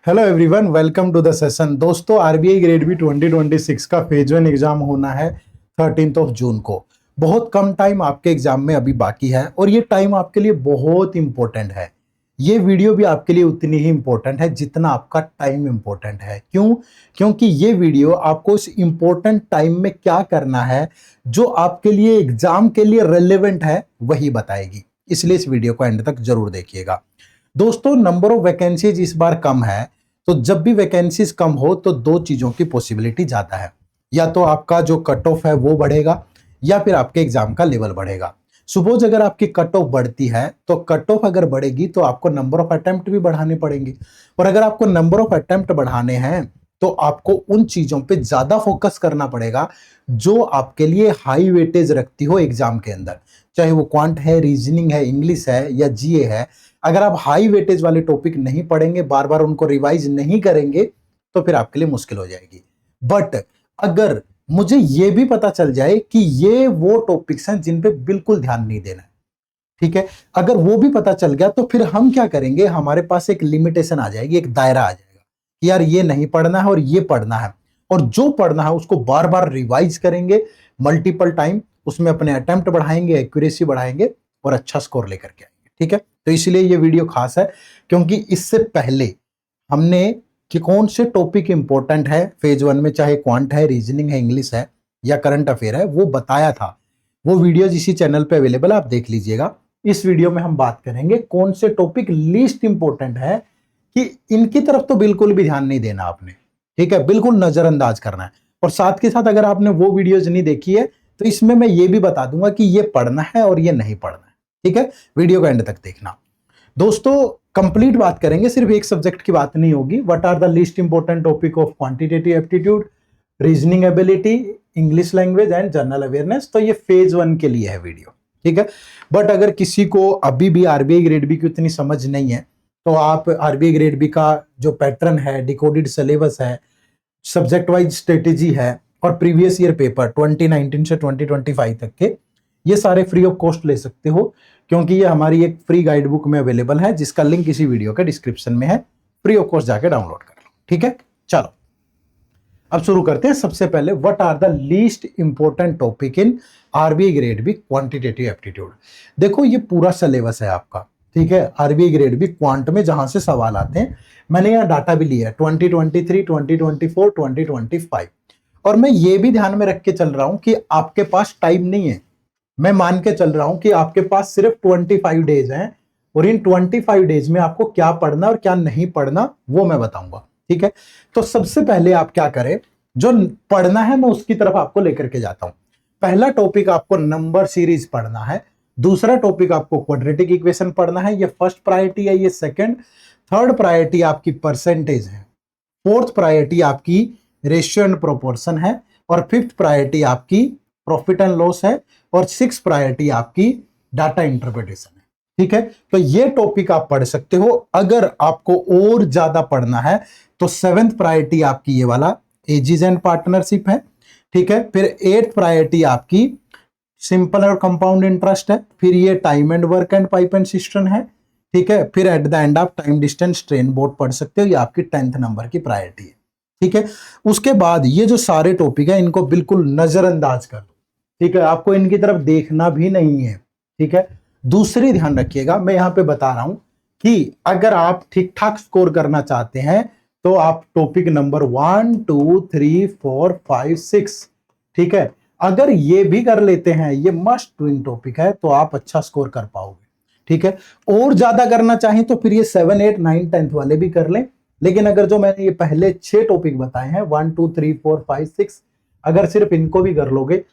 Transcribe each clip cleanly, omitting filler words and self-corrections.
Hello everyone, welcome to the session. दोस्तों, RBI grade B 2026 का phase one exam होना है 13 जून को। बहुत कम टाइम आपके एग्जाम में अभी बाकी है और ये टाइम आपके लिए बहुत इंपॉर्टेंट है। ये वीडियो भी आपके लिए उतनी ही इंपॉर्टेंट है जितना आपका टाइम इंपॉर्टेंट है। क्यों? क्योंकि ये वीडियो आपको उस इंपॉर्टेंट टाइम में क्या करना है जो आपके लिए एग्जाम के लिए रेलेवेंट है वही बताएगी। इसलिए इस वीडियो को एंड तक जरूर देखिएगा। दोस्तों, नंबर ऑफ वैकेंसीज इस बार कम है, तो जब भी वैकेंसीज कम हो तो दो चीजों की पॉसिबिलिटी ज्यादा है। या तो आपका जो कट ऑफ है वो बढ़ेगा या फिर आपके एग्जाम का लेवल बढ़ेगा। सपोज अगर आपकी कट ऑफ बढ़ती है तो कट ऑफ अगर बढ़ेगी तो आपको नंबर ऑफ अटेम्प्ट भी बढ़ाने पड़ेंगे। और अगर आपको नंबर ऑफ अटेम्प्ट बढ़ाने हैं तो आपको उन चीजों पे ज्यादा फोकस करना पड़ेगा जो आपके लिए हाई वेटेज रखती हो एग्जाम के अंदर, चाहे वो क्वांट है, रीजनिंग है, इंग्लिश है या जीए है। अगर आप हाई वेटेज वाले टॉपिक नहीं पढ़ेंगे, बार बार उनको रिवाइज नहीं करेंगे, तो फिर आपके लिए मुश्किल हो जाएगी। बट अगर मुझे ये भी पता चल जाए कि ये वो टॉपिक्स हैं जिन पे बिल्कुल ध्यान नहीं देना है, ठीक है, अगर वो भी पता चल गया तो फिर हम क्या करेंगे, हमारे पास एक लिमिटेशन आ जाएगी, एक दायरा आ जाएगा कि यार ये नहीं पढ़ना है और ये पढ़ना है। और जो पढ़ना है उसको बार बार रिवाइज करेंगे मल्टीपल टाइम, उसमें अपने अटेम्प्ट बढ़ाएंगे, एक्यूरेसी बढ़ाएंगे और अच्छा स्कोर लेकर के आएंगे। ठीक है, तो इसलिए ये वीडियो खास है क्योंकि इससे पहले हमने कि कौन से टॉपिक इंपॉर्टेंट है फेज वन में, चाहे क्वांट है, रीजनिंग है, इंग्लिश है या करंट अफेयर है, वो बताया था। वो वीडियोज इसी चैनल पे अवेलेबल है, आप देख लीजिएगा। इस वीडियो में हम बात करेंगे कौन से टॉपिक लीस्ट इंपॉर्टेंट है कि इनकी तरफ तो बिल्कुल भी ध्यान नहीं देना आपने, ठीक है, बिल्कुल नजरअंदाज करना है। और साथ के साथ अगर आपने वो वीडियोज नहीं देखी है तो इसमें मैं ये भी बता दूंगा कि ये पढ़ना है और ये नहीं पढ़ना है। ठीक है, वीडियो का एंड तक देखना। दोस्तों, कंप्लीट बात करेंगे, सिर्फ एक सब्जेक्ट की बात नहीं होगी। What are the least important topic of quantitative aptitude, reasoning ability, English language and general awareness. तो ये फेज वन के लिए है वीडियो, ठीक है। बट अगर किसी को अभी भी आरबीआई ग्रेड बी की उतनी समझ नहीं है तो आप आरबीआई ग्रेड बी का जो पैटर्न है, डिकोडेड सिलेबस है, सब्जेक्ट वाइज स्ट्रेटेजी है और प्रीवियस ईयर पेपर 2019 से 2025 तक के, ये सारे फ्री ऑफ कॉस्ट ले सकते हो क्योंकि ये हमारी एक फ्री गाइड बुक में अवेलेबल है जिसका लिंक इसी वीडियो के डिस्क्रिप्शन में है। फ्री ऑफ कॉस्ट जाके डाउनलोड कर लो, ठीक है। चलो अब शुरू करते हैं। सबसे पहले, what are the least important topic in RBI grade B quantitative aptitude. देखो, ये पूरा सिलेबस है आपका, ठीक है। आरबीआई ग्रेड बी क्वांट में जहां से सवाल आते हैं, मैंने यहाँ डाटा भी लिया है 2023, 2024, 2025। और मैं ये भी ध्यान में रख के चल रहा हूं कि आपके पास टाइम नहीं है। मैं मान के चल रहा हूं कि आपके पास सिर्फ 25 डेज हैं और इन 25 डेज में आपको क्या पढ़ना और क्या नहीं पढ़ना वो मैं बताऊंगा, ठीक है। तो सबसे पहले आप क्या करें, जो पढ़ना है मैं उसकी तरफ आपको लेकर के जाता हूं। पहला टॉपिक आपको नंबर सीरीज पढ़ना है। दूसरा टॉपिक आपको क्वाड्रेटिक इक्वेशन पढ़ना है, ये फर्स्ट प्रायोरिटी है, ये सेकंड। थर्ड प्रायोरिटी आपकी परसेंटेज है। फोर्थ प्रायोरिटी आपकी रेशियो एंड प्रोपोर्शन है और फिफ्थ प्रायोरिटी आपकी प्रॉफिट एंड लॉस है और सिक्स प्रायोरिटी आपकी डाटा इंटरप्रिटेशन है, ठीक है। तो ये टॉपिक आप पढ़ सकते हो। अगर आपको और ज्यादा पढ़ना है तो सेवेंथ प्रायोरिटी आपकी ये वाला एजेस एंड पार्टनरशिप है, ठीक है। फिर एट्थ प्रायोरिटी आपकी सिंपल और कंपाउंड इंटरेस्ट है। फिर ये time and work and pipe and system है, ठीक है। फिर एट द एंड आप टाइम डिस्टेंस ट्रेन बोर्ड पढ़ सकते हो, ये आपकी 10th नंबर की प्रायोरिटी है, ठीक है। उसके बाद ये जो सारे टॉपिक है इनको बिल्कुल नजरअंदाज कर दो, ठीक है। आपको इनकी तरफ देखना भी नहीं है, ठीक है। दूसरी ध्यान रखिएगा, मैं यहां पे बता रहा हूं कि अगर आप ठीक ठाक स्कोर करना चाहते हैं तो आप टॉपिक नंबर 1, 2, 3, 4, 5, 6, ठीक है, अगर ये भी कर लेते हैं, ये मस्ट डूइंग टॉपिक है, तो आप अच्छा स्कोर कर पाओगे, ठीक है। और ज्यादा करना चाहें तो फिर ये 7, 8, 9, 10th वाले भी कर लें। लेकिन अगर जो मैंने ये पहले 6 टॉपिक बताए हैं 1, 2, 3, 4, 5, 6, अगर सिर्फ इनको भी कर लोगे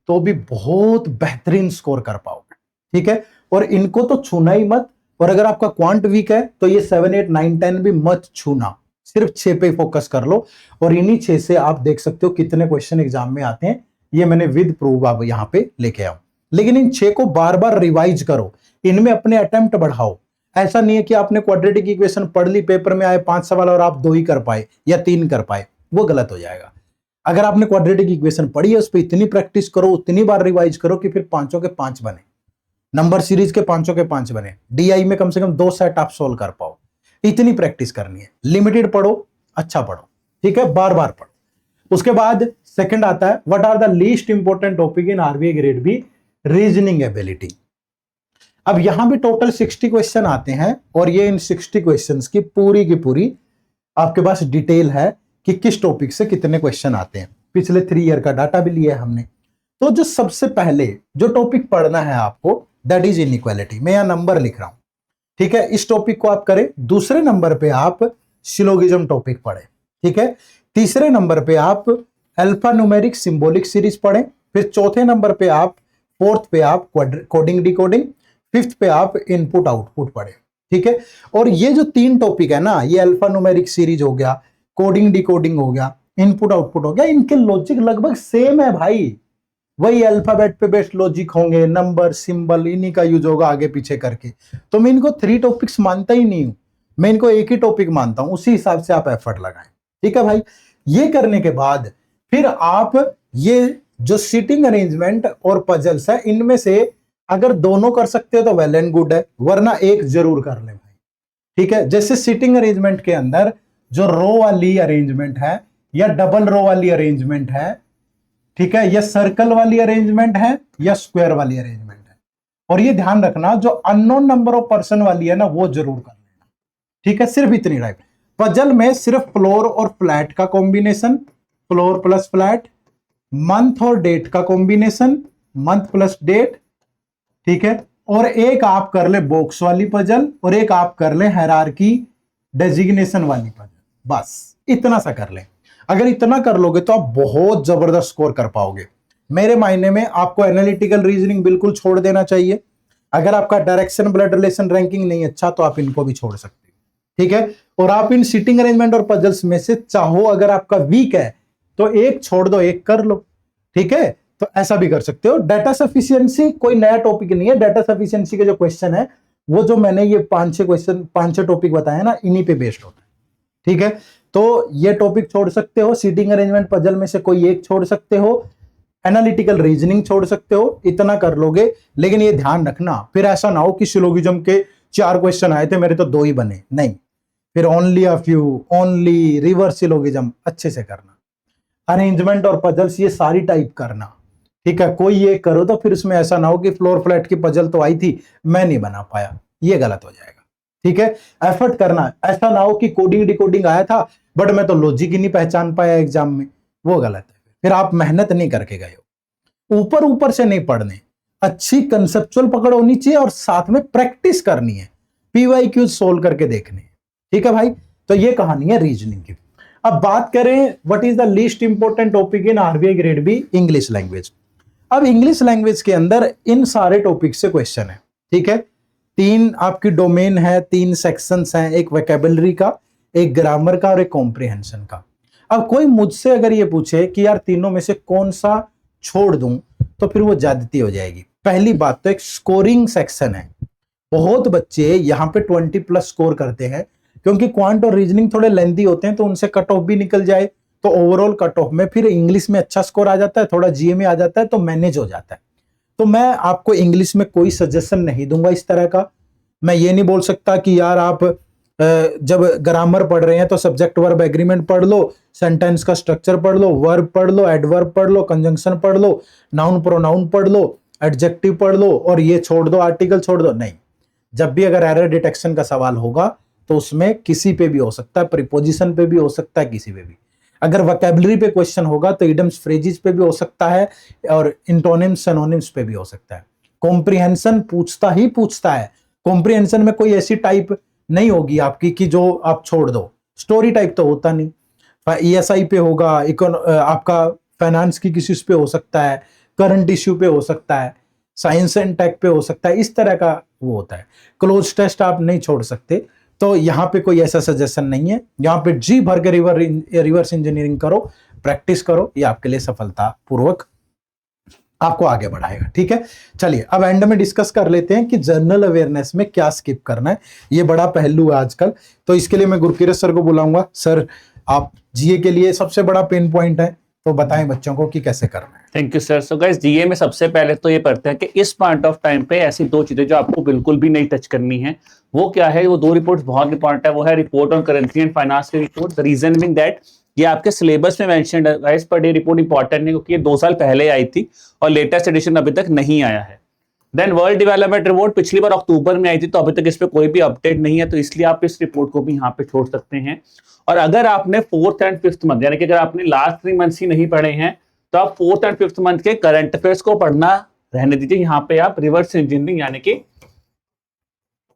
तो भी बहुत बेहतरीन स्कोर कर पाओगे, ठीक है। और इनको तो छूना ही मत। और अगर आपका क्वांट वीक है तो ये 7, 8, 9, 10 भी मत छूना, सिर्फ 6 पे फोकस कर लो। और इन्हीं 6 से आप देख सकते हो कितने क्वेश्चन एग्जाम में आते हैं, ये मैंने विद प्रूफ आप यहां पे लेके आओ। लेकिन इन 6 को बार बार रिवाइज करो, इनमें अपने अटेम्प्ट बढ़ाओ। ऐसा नहीं है कि आपने क्वाड्रेटिक इक्वेशन पढ़ ली, पेपर में आए 5 सवाल और आप 2 ही कर पाए या 3 कर पाए, वो गलत हो जाएगा। अगर आपने क्वाड्रेटिक इक्वेशन पढ़ी है उस पर इतनी प्रैक्टिस करो, उतनी बार रिवाइज करो कि फिर 5 के 5 बने, नंबर सीरीज के 5 के 5 बने, डीआई में कम से कम 2 सेट आप सोल्व कर पाओ। इतनी प्रैक्टिस करनी है। लिमिटेड पढ़ो, अच्छा पढ़ो, ठीक है, बार बार पढ़ो। उसके बाद सेकंड आता है, what are the least important topic in RBI grade B, reasoning ability. अब यहां भी टोटल 60 क्वेश्चन आते हैं और ये इन 60 क्वेश्चंस की पूरी आपके पास डिटेल है कि किस टॉपिक से कितने क्वेश्चन आते हैं। पिछले 3 ईयर का डाटा भी लिया है हमने। तो जो सबसे पहले जो टॉपिक पढ़ना है आपको, दैट इज इनइक्वालिटी। मैं यहां नंबर लिख रहा हूं, ठीक है, इस टॉपिक को आप करें। दूसरे नंबर पे आप सिलोगिज्म टॉपिक पढ़ें, ठीक है। तीसरे नंबर पे आप अल्फा न्यूमेरिक सिंबॉलिक सीरीज पढ़ें। फिर चौथे नंबर पे आप, फोर्थ पे आप कोडिंग डिकोडिंग, फिफ्थ पे आप इनपुट आउटपुट पढ़ें, ठीक है। और ये जो 3 टॉपिक है ना, ये अल्फा न्यूमेरिक सीरीज हो गया, कोडिंग डिकोडिंग हो गया, इनपुट आउटपुट हो गया, इनके लॉजिक लगभग सेम है भाई। वही अल्फाबेट पे बेस्ड लॉजिक होंगे, नंबर सिंबल इन्हीं का यूज होगा आगे पीछे करके। तो मैं इनको 3 टॉपिक्स मानता ही नहीं हूं, मैं इनको एक ही टॉपिक मानता हूं। उसी हिसाब से आप एफर्ट लगाएं, ठीक है भाई। ये करने के बाद फिर आप ये जो सीटिंग अरेंजमेंट और पजल्स है, इनमें से अगर दोनों कर सकते हो तो वेल एंड गुड है, वरना एक जरूर कर ले भाई, ठीक है। जैसे सीटिंग अरेंजमेंट के अंदर जो रो वाली अरेंजमेंट है या डबल रो वाली अरेंजमेंट है, ठीक है, या सर्कल वाली अरेंजमेंट है या स्क्वायर वाली अरेंजमेंट है। और ये ध्यान रखना, जो अननोन नंबर ऑफ पर्सन वाली है ना, वो जरूर कर लेना, ठीक है। सिर्फ इतनी टाइप पजल में सिर्फ फ्लोर और फ्लैट का combination, floor plus flat, month और डेट का कॉम्बिनेशन, मंथ प्लस डेट, ठीक है। और एक आप कर ले बॉक्स वाली पजल और एक आप कर ले हायरार्की डेजिग्नेशन वाली पजल, बस इतना सा कर ले। अगर इतना कर लोगे तो आप बहुत जबरदस्त स्कोर कर पाओगे। मेरे मायने में आपको एनालिटिकल रीजनिंग बिल्कुल छोड़ देना चाहिए। अगर आपका डायरेक्शन ब्लड रिलेशन रैंकिंग नहीं अच्छा तो आप इनको भी छोड़ सकते हैं, ठीक है। और आप इन सीटिंग अरेंजमेंट और पजल्स में से चाहो, अगर आपका वीक है तो एक छोड़ दो, एक कर लो, ठीक है। तो ऐसा भी कर सकते हो। डाटा सफिशिएंसी कोई नया टॉपिक नहीं है। डाटा सफिशिएंसी के जो क्वेश्चन है, वो जो मैंने ये 5-6 टॉपिक बताए ना, इन्हीं पे बेस्ड होता है, ठीक है। तो ये टॉपिक छोड़ सकते हो, सीटिंग अरेंजमेंट पजल में से कोई एक छोड़ सकते हो, एनालिटिकल रीजनिंग छोड़ सकते हो, इतना कर लोगे। लेकिन ये ध्यान रखना, फिर ऐसा ना हो कि सिलोगिज्म के 4 क्वेश्चन आए थे, मेरे तो 2 ही बने, नहीं। फिर only a few, only reverse syllogism अच्छे से करना, अरेंजमेंट और पजल्स ये सारी टाइप करना, ठीक है। कोई ये करो तो फिर उसमें ऐसा ना हो कि फ्लोर फ्लैट की पजल तो आई थी, मैं नहीं बना पाया, ये गलत हो जाएगा, ठीक है। एफर्ट करना, ऐसा ना हो कि कोडिंग डिकोडिंग आया था बट मैं तो लॉजिक ही नहीं पहचान पाया एग्जाम में, वो गलत है। फिर आप मेहनत नहीं करके गए हो। ऊपर ऊपर से नहीं पढ़ने, अच्छी कंसेप्चुअल पकड़ होनी चाहिए और साथ में प्रैक्टिस करनी है, पीवाईक्यू सोल्व करके देखने, ठीक है भाई। तो ये कहानी है रीजनिंग की। अब बात करें what is the least important topic in RBI grade B, English language. अब इंग्लिश लैंग्वेज के अंदर इन सारे टॉपिक से क्वेश्चन है, ठीक है। 3 आपकी डोमेन है, 3 सेक्शंस हैं, एक वोकैबुलरी का, एक ग्रामर का और एक कॉम्प्रिहेंशन का। अब कोई मुझसे अगर ये पूछे कि यार तीनों में से कौन सा छोड़ दूं, तो फिर वो ज्यादती हो जाएगी। पहली बात तो एक स्कोरिंग सेक्शन है, बहुत बच्चे यहाँ पे 20+ स्कोर करते हैं, क्योंकि क्वांट और रीजनिंग थोड़े लेंथी होते हैं, तो उनसे कट ऑफ भी निकल जाए तो ओवरऑल कट ऑफ में फिर इंग्लिश में अच्छा स्कोर आ जाता है, थोड़ा जीए में आ जाता है, तो मैनेज हो जाता है। तो मैं आपको इंग्लिश में कोई सजेशन नहीं दूंगा इस तरह का। मैं ये नहीं बोल सकता कि यार आप जब ग्रामर पढ़ रहे हैं तो सब्जेक्ट वर्ब एग्रीमेंट पढ़ लो, सेंटेंस का स्ट्रक्चर पढ़ लो, वर्ब पढ़ लो, एडवर्ब पढ़ लो, कंजंक्शन पढ़ लो, नाउन प्रोनाउन पढ़ लो, एडजेक्टिव पढ़ लो और ये छोड़ दो, आर्टिकल छोड़ दो, नहीं। जब भी अगर एरर डिटेक्शन का सवाल होगा तो उसमें किसी पे भी हो सकता है, प्रीपोजिशन पे भी हो सकता है, किसी पे भी। अगर वोकैबुलरी पे क्वेश्चन होगा तो इडम्स फ्रेजेस पे भी हो सकता है और इंटोनिम्स सिनोनिम्स पे भी हो सकता है। कॉम्प्रिहेंशन पूछता ही पूछता है। कॉम्प्रिहेंशन में कोई ऐसी टाइप नहीं होगी आपकी कि जो आप छोड़ दो, स्टोरी टाइप तो होता नहीं। ईएसआई पे होगा, आपका फाइनेंस की किसी पे हो सकता है, करंट इश्यू पे हो सकता है, साइंस एंड टेक पे हो सकता है, इस तरह का वो होता है। क्लोज टेस्ट आप नहीं छोड़ सकते, तो यहाँ पे कोई ऐसा सजेशन नहीं है। यहाँ पे जी भर के रिवर्स इंजीनियरिंग करो, प्रैक्टिस करो, ये आपके लिए सफलता पूर्वक आपको आगे बढ़ाएगा, ठीक है। चलिए अब एंड में डिस्कस कर लेते हैं कि जनरल अवेयरनेस में क्या स्किप करना है। ये बड़ा पहलू है आजकल, तो इसके लिए मैं गुरकीरत सर को बुलाऊंगा। सर, आप जीए के लिए सबसे बड़ा पेन पॉइंट है, तो बताएं बच्चों को कि कैसे करना है। Thank you sir. So guys GA में सबसे पहले तो ये पढ़ते हैं कि इस पॉइंट ऑफ टाइम पे ऐसी दो चीजें जो आपको बिल्कुल भी नहीं टच करनी है, वो क्या है? वो दो रिपोर्ट्स बहुत इंपॉर्टेंट है। वो है report on currency and finance की report. The reason being that ये आपके सिलेबस में मेंशन्ड है गाइस, पर ये रिपोर्ट इंपॉर्टेंट है क्योंकि ये 2 साल पहले आई थी और लेटेस्ट एडिशन अभी तक नहीं आया है। देन वर्ल्ड डेवलपमेंट रिपोर्ट पिछली बार अक्टूबर में आई थी, तो अभी तक इस पे कोई भी अपडेट नहीं है, तो इसलिए आप इस रिपोर्ट को भी यहाँ पे छोड़ सकते हैं। और अगर आपने 4th एंड 5th मंथ, यानी कि अगर आपने लास्ट 3 मंथ्स ही नहीं पढ़े हैं, तो आप 4th एंड 5th मंथ के करंट अफेयर्स को पढ़ना रहने दीजिए। यहाँ पे आप रिवर्स इंजीनियरिंग यानी कि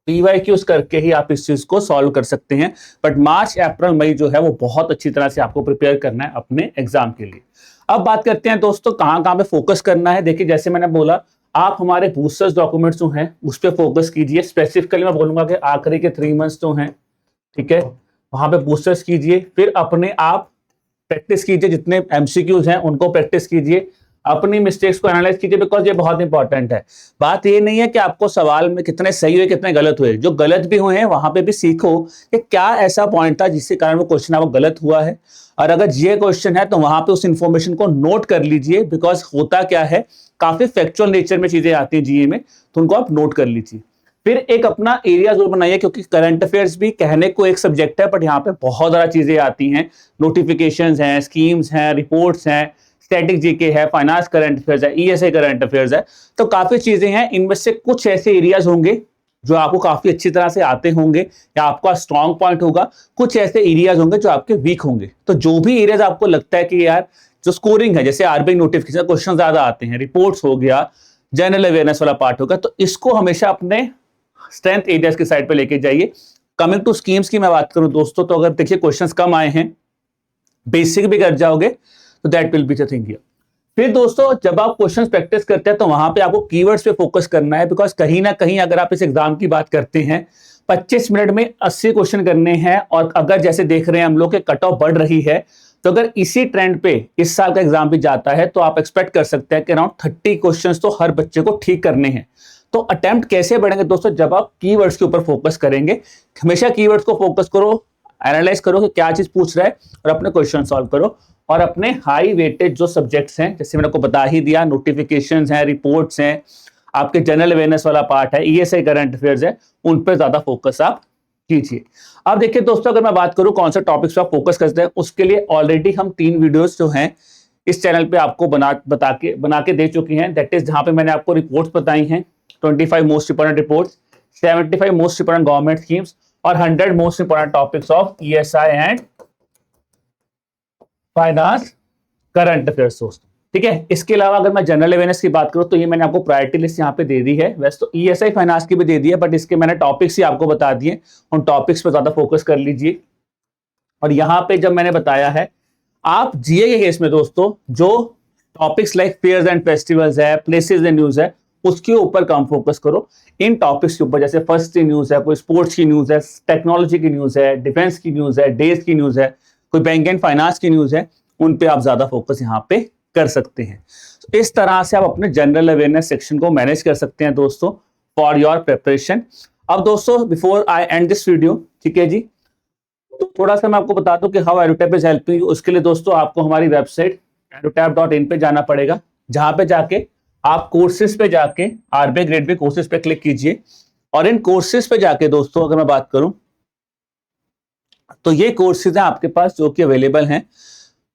पीवाईक्यूज करके ही आप इस चीज को सॉल्व कर सकते हैं। बट मार्च अप्रैल मई जो है वो बहुत अच्छी तरह से आपको प्रिपेयर करना है अपने एग्जाम के लिए। अब बात करते हैं दोस्तों कहां कहां पे फोकस करना है। देखिए जैसे मैंने बोला, आप हमारे बूस्टर्स डॉक्यूमेंट्स जो हैं उस पर फोकस कीजिए। स्पेसिफिकली मैं बोलूंगा कि आखिरी के 3 मंथ्स जो हैं, ठीक है, वहां पे बूस्टर्स कीजिए। फिर अपने आप प्रैक्टिस कीजिए, जितने एमसीक्यूज हैं उनको प्रैक्टिस कीजिए, अपनी मिस्टेक्स को एनालाइज कीजिए, बिकॉज ये बहुत इंपॉर्टेंट है। बात ये नहीं है कि आपको सवाल में कितने सही हुए कितने गलत हुए, जो गलत भी हुए हैं वहां पे भी सीखो कि क्या ऐसा पॉइंट था जिसके कारण वो क्वेश्चन आपको गलत हुआ है। और अगर ये क्वेश्चन है तो वहां पे उस इंफॉर्मेशन को नोट कर लीजिए, बिकॉज होता क्या है, काफी फैक्चुअल नेचर में चीजें आती हैं जीए में, तो उनको आप नोट कर लीजिए। फिर एक अपना एरिया जरूर बनाइए, क्योंकि करंट अफेयर्स भी कहने को एक सब्जेक्ट है, बट यहाँ पे बहुत ज्यादा चीजें आती हैं। नोटिफिकेशंस हैं, स्कीम्स हैं, रिपोर्ट्स हैं, स्टैटिक जीके है, फाइनेंस करंट अफेयर्स है, ईएसआई करंट अफेयर्स है, तो काफी चीजें हैं। इनमें से कुछ ऐसे एरियाज होंगे जो आपको काफी अच्छी तरह से आते होंगे या आपका स्ट्रॉन्ग पॉइंट होगा, कुछ ऐसे एरियाज होंगे जो आपके वीक होंगे। तो जो भी एरियाज आपको लगता है कि यार जो स्कोरिंग है, जैसे आरबीआई नोटिफिकेशन क्वेश्चन ज्यादा आते हैं, रिपोर्ट्स हो गया, जनरल अवेयरनेस वाला पार्ट होगा, तो इसको हमेशा अपने स्ट्रेंथ एरियाज की साइड पे लेके जाइए। कमिंग टू स्कीम्स की मैं बात करूं दोस्तों, तो अगर देखिए क्वेश्चंस कम आए हैं, बेसिक भी कर जाओगे, तो that will be the thing here. फिर दोस्तों जब आप क्वेश्चंस प्रैक्टिस करते हैं तो वहां पे आपको कीवर्ड्स पे फोकस करना है, बिकॉज कहीं ना कहीं अगर आप इस एग्जाम की बात करते हैं 25 मिनट में 80 क्वेश्चन करने हैं, और अगर जैसे देख रहे हैं हम लोग के कट ऑफ बढ़ रही है, तो अगर इसी ट्रेंड पे इस साल का एग्जाम भी जाता है तो आप एक्सपेक्ट कर सकते हैं कि अराउंड 30 क्वेश्चंस तो हर बच्चे को ठीक करने हैं। तो अटेम्प्ट कैसे बढ़ेंगे दोस्तों? जब आप कीवर्ड्स के ऊपर फोकस करेंगे। हमेशा कीवर्ड्स को फोकस करो, एनालाइज करो कि क्या चीज पूछ रहा है, और अपने क्वेश्चन सॉल्व करो। और अपने हाई वेटेज जो सब्जेक्ट्स हैं, जैसे मैंने आपको बता ही दिया, नोटिफिकेशंस हैं, रिपोर्ट्स हैं, आपके जनरल अवेयरनेस वाला पार्ट है, ईएसआई करंट अफेयर्स है, उन पर ज्यादा फोकस आप कीजिए। अब देखिए दोस्तों, अगर मैं बात करूं कौन सा टॉपिक्स पे आप फोकस करते हैं, उसके लिए ऑलरेडी हम 3 वीडियोस जो हैं इस चैनल पे आपको बना के दे चुकी हैं। दैट इज जहां पे मैंने आपको रिपोर्ट्स बताई हैं, 25 most important reports, 75 most important government schemes और 100 most important topics of ESI and finance current affairs दोस्तों, ठीक है। इसके अलावा अगर मैं जनरल अवेयरनेस की बात करूं तो ये मैंने आपको प्रायोरिटी लिस्ट यहाँ पे दे दी है। वैसे तो ईएसआई फाइनेंस की भी दे दी है, बट इसके मैंने टॉपिक्स ही आपको बता दिए, उन टॉपिक्स पे ज्यादा फोकस कर लीजिए। और यहाँ पे जब मैंने बताया है, आप जीए के केस में दोस्तों जो topics like fairs and festivals है, प्लेसेस एंड न्यूज है, उसके ऊपर कम फोकस करो। इन टॉपिक्स के ऊपर, जैसे फर्स्ट की न्यूज है, कोई स्पोर्ट्स की न्यूज है, टेक्नोलॉजी की न्यूज है, डिफेंस की न्यूज है, डेज की न्यूज है, कोई बैंक एंड फाइनेंस की न्यूज है, उन पे आप ज्यादा फोकस यहाँ पे कर सकते हैं। तो इस तरह से आप अपने जनरल अवेयरनेस सेक्शन को मैनेज कर सकते हैं दोस्तों फॉर योर प्रिपरेशन। अब दोस्तों before I and this video, ठीक है जी, तो थोड़ा सा मैं आपको बता दूं कि हाउ एडुटैप इज हेल्पिंग यू। उसके लिए दोस्तों आपको हमारी वेबसाइट edutap.in पे जाना पड़ेगा, जहां पे जाके आप कोर्सेज पे जाके आरबीआई ग्रेड बी कोर्सेज पे क्लिक कीजिए। और इन कोर्सेज पे जाके दोस्तों अगर मैं बात करूं तो ये कोर्सेज हैं आपके पास जो कि अवेलेबल हैं।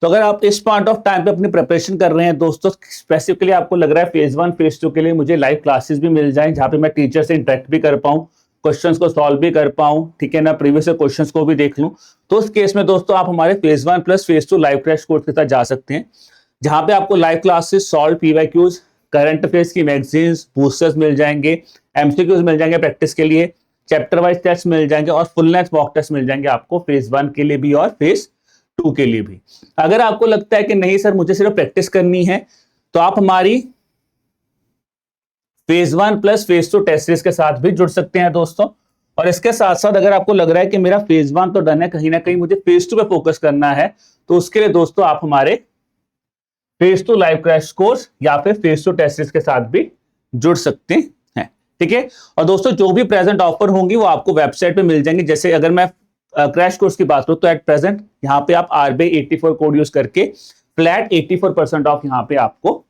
तो अगर आप इस पॉइंट ऑफ टाइम पे अपनी प्रिपरेशन कर रहे हैं दोस्तों, स्पेसिफिकली आपको लग रहा है फेज 1 फेज 2 के लिए मुझे लाइव क्लासेस भी मिल जाएं, जहां पे मैं टीचर से इंटरेक्ट भी कर पाऊं, क्वेश्चंस को सॉल्व भी कर पाऊं, ठीक है ना, प्रीवियस क्वेश्चंस को भी देख लूं, तो उस केस में दोस्तों आप हमारे phase 1 plus phase 2 live crash course के साथ जा सकते हैं, जहां पे आपको live classes, solve PYQs, current affairs की मैगजीन्स, बूस्टर्स मिल जाएंगे, एमसीक्यूज मिल जाएंगे प्रैक्टिस के लिए, चैप्टर वाइज टेस्ट मिल जाएंगे और फुल लेंथ मॉक टेस्ट मिल जाएंगे आपको फेज 1 के लिए भी और फेज 2 के लिए भी। अगर आपको लगता है कि नहीं सर मुझे सिर्फ प्रैक्टिस करनी है, तो आप हमारी phase 1 plus phase 2 test series के साथ भी जुड़ सकते हैं दोस्तों। और इसके साथ साथ अगर आपको लग रहा है कि मेरा फेज 1 तो डन है, कहीं ना कहीं मुझे फेज 2 पे फोकस करना है, तो उसके लिए दोस्तों आप हमारे फेज 2 लाइव क्रैश कोर्स या फिर फेज 2 टेस्ट सीरीज के साथ भी जुड़ सकते हैं, ठीक है। और दोस्तों जो भी प्रेजेंट ऑफर होंगी वो आपको वेबसाइट पे मिल जाएंगी। जैसे अगर मैं क्रैश कोर्स की बात करूं तो एट प्रेजेंट यहाँ पे आप RBI 84 कोड यूज करके फ्लैट 84% ऑफ यहाँ पे आपको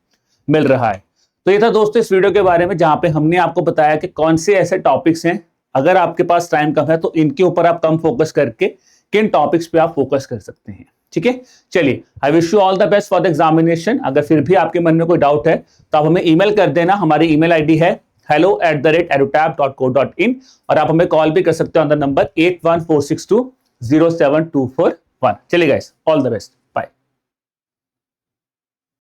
मिल रहा है। तो ये था दोस्तों इस वीडियो के बारे में, जहां पे हमने आपको बताया कि कौन से ऐसे टॉपिक्स हैं, अगर आपके पास टाइम कम है तो इनके ऊपर आप कम फोकस करके किन टॉपिक्स पे आप फोकस कर सकते हैं। ठीक है, चलिए, I wish you all the best for the examination. अगर फिर भी आपके मन में कोई डाउट है तो आप हमें ईमेल कर देना। हमारी ईमेल आईडी है hello@edutab.co.in और आप हमें कॉल भी कर सकते हो ऑन द नंबर 8146207241। चलिए गाइस, ऑल द बेस्ट।